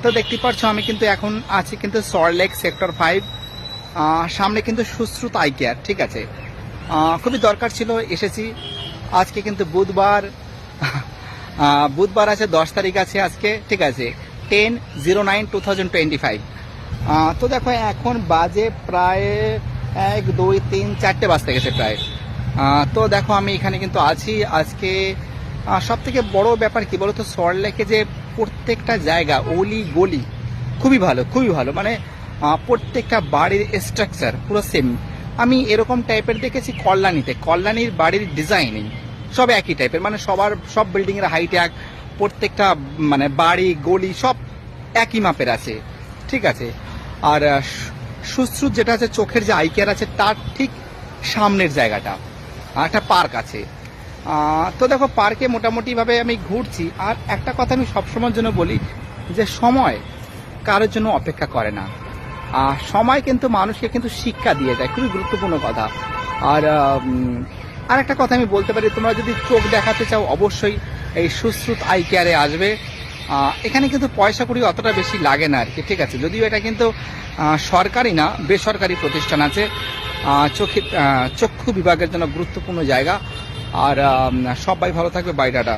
তো দেখতে পাচ্ছ আমি কিন্তু এখন আছি কিন্তু সল্টলেক সেক্টর 5। সামনে কিন্তু সুশ্রুত আই কেয়ার, ঠিক আছে। খুবই দরকার ছিল, এসেছি। আজকে কিন্তু বুধবার বুধবার আছে, 10 তারিখ আছে আজকে, ঠিক আছে, 10/09/2025। তো দেখো এখন বাজে প্রায় 1 2 3 4টে বাজতে গেছে প্রায়। তো দেখো আমি এখানে কিন্তু আছি আজকে। সব থেকে বড় ব্যাপার কি বলতো, সল্টলেকে যে প্রত্যেকটা জায়গা অলি গলি খুবই ভালো, খুবই ভালো। মানে প্রত্যেকটা বাড়ির স্ট্রাকচার পুরো সেম। আমি এরকম টাইপের দেখেছি কল্যাণীর বাড়ির ডিজাইনিং সব একই টাইপের, মানে সব বিল্ডিংয়ের হাইট এক, প্রত্যেকটা মানে বাড়ি গলি সব একই মাপের আছে, ঠিক আছে। আর সুশ্রুত যেটা আছে চোখের যে আই কেয়ার আছে তার ঠিক সামনের জায়গাটা একটা পার্ক আছে। তো দেখো পার্কে মোটামুটিভাবে আমি ঘুরছি। আর একটা কথা আমি সবসময়ের জন্য বলি যে সময় কারোর জন্য অপেক্ষা করে না। সময় কিন্তু মানুষকে কিন্তু শিক্ষা দিয়ে যায়, খুবই গুরুত্বপূর্ণ কথা। আর একটা কথা আমি বলতে পারি, তোমরা যদি চোখ দেখাতে চাও অবশ্যই এই সুশ্রুত আই কেয়ারে আসবে। এখানে কিন্তু পয়সা কড়ি অতটা বেশি লাগে না আর কি, ঠিক আছে। যদিও এটা কিন্তু সরকারি না, বেসরকারি প্রতিষ্ঠান আছে। চক্ষু বিভাগের জন্য গুরুত্বপূর্ণ জায়গা। আর সবাই ভালো থাকবে, বাই টাটা।